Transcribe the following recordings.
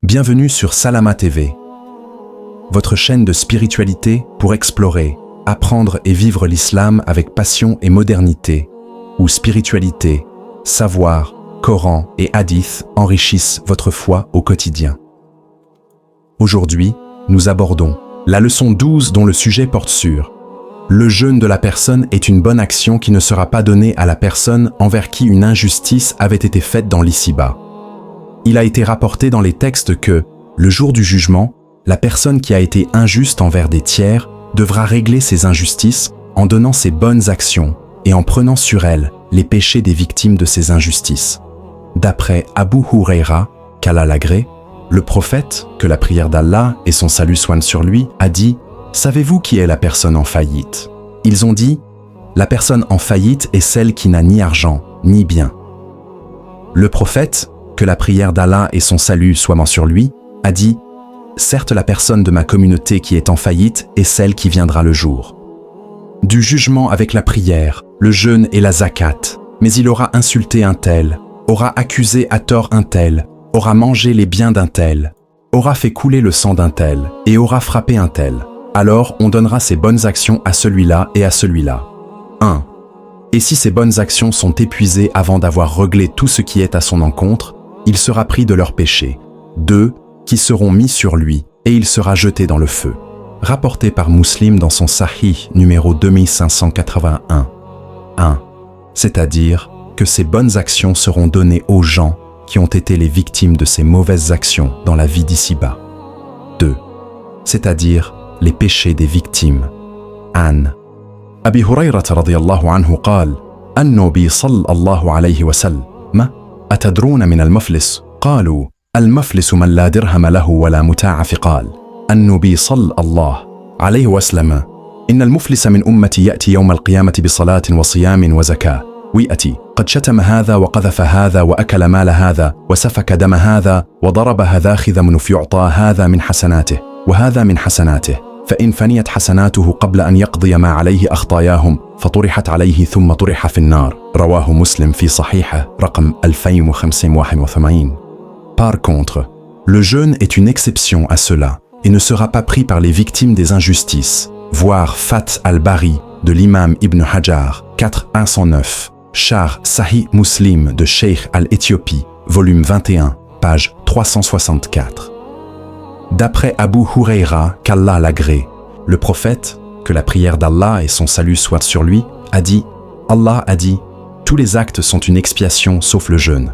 Bienvenue sur Salama TV, votre chaîne de spiritualité pour explorer, apprendre et vivre l'islam avec passion et modernité, où spiritualité, savoir, Coran et hadith enrichissent votre foi au quotidien. Aujourd'hui, nous abordons la leçon 12 dont le sujet porte sur le jeûne de la personne est une bonne action qui ne sera pas donnée à la personne envers qui une injustice avait été faite dans l'ici-bas. Il a été rapporté dans les textes que, le jour du jugement, la personne qui a été injuste envers des tiers devra régler ses injustices en donnant ses bonnes actions et en prenant sur elle les péchés des victimes de ces injustices. D'après Abu Huraira, qu'Allah l'agrée, le prophète, que la prière d'Allah et son salut soient sur lui, a dit « Savez-vous qui est la personne en faillite ?» Ils ont dit « La personne en faillite est celle qui n'a ni argent, ni bien. » Le prophète, que la prière d'Allah et son salut soient sur lui, a dit « Certes, la personne de ma communauté qui est en faillite est celle qui viendra le jour. » Du jugement avec la prière, le jeûne et la zakat, mais il aura insulté un tel, aura accusé à tort un tel, aura mangé les biens d'un tel, aura fait couler le sang d'un tel et aura frappé un tel. Alors on donnera ses bonnes actions à celui-là et à celui-là. 1. Et si ces bonnes actions sont épuisées avant d'avoir réglé tout ce qui est à son encontre, il sera pris de leurs péchés. 2. Qui seront mis sur lui et il sera jeté dans le feu. Rapporté par Muslim dans son Sahih numéro 2581. 1. C'est-à-dire que ces bonnes actions seront données aux gens qui ont été les victimes de ces mauvaises actions dans la vie d'ici-bas. 2. C'est-à-dire les péchés des victimes. عن أبي هريرة رضي الله عنه قال النبي صلى الله عليه وسلم أتدرون من المفلس؟ قالوا المفلس من لا درهم له ولا متاع قال النبي صلى الله عليه وسلم إن المفلس من أمتي يأتي يوم القيامة بصلاة وصيام وزكاة ويأتي قد شتم هذا وقذف هذا وأكل مال هذا وسفك دم هذا وضرب هذا خذم فيعطى هذا من حسناته وهذا من حسناته فإن فنيت حسناته قبل أن يقضي ما عليه أخطاياهم فطرحت عليه ثم طرح في النار رواه مسلم في صحيحه رقم 2581. Par contre, le jeûne est une exception à cela et ne sera pas pris par les victimes des injustices. Voir Fath al-Bari de l'imam Ibn Hajar 4.109, Char Sahih Muslim de Sheikh al-Éthiopie, volume 21, page 364. D'après Abu Huraira, qu'Allah l'agrée, le prophète, que la prière d'Allah et son salut soient sur lui, a dit « Allah a dit, tous les actes sont une expiation sauf le jeûne.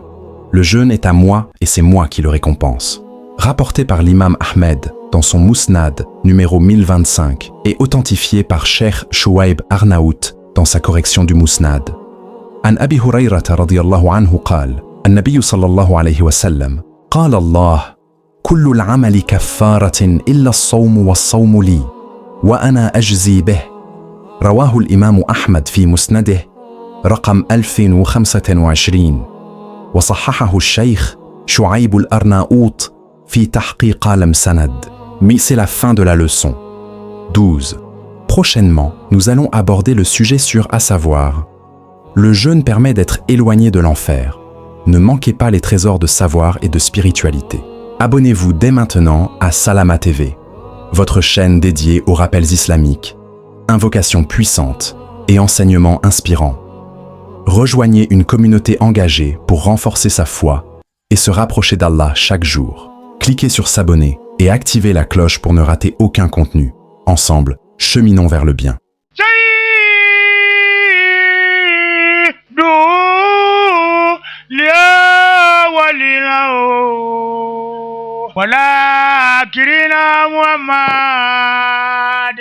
Le jeûne est à moi et c'est moi qui le récompense. » Rapporté par l'imam Ahmed dans son Musnad numéro 1025 et authentifié par Cheikh Chouaib Arnaout dans sa correction du Musnad. عن أبي هريرة رضي الله عنه قال النبي صلى الله عليه وسلم قال الله كل العمل كفارة إلا الصوم والصوم لي وأنا أجزي به رواه الإمام أحمد في مسنده رقم 1025 وصححه الشيخ شعيب الأرناؤوط في تحقيق المسند. Mais c'est la fin de la leçon. 12. Prochainement, nous allons aborder le sujet sur à savoir le jeûne permet d'être éloigné de l'enfer. Ne manquez pas les trésors de savoir et de spiritualité. Abonnez-vous dès maintenant à Salama TV, votre chaîne dédiée aux rappels islamiques, invocations puissantes et enseignements inspirants. Rejoignez une communauté engagée pour renforcer sa foi et se rapprocher d'Allah chaque jour. Cliquez sur s'abonner et activez la cloche pour ne rater aucun contenu. Ensemble, cheminons vers le bien. ولا كرنا محمد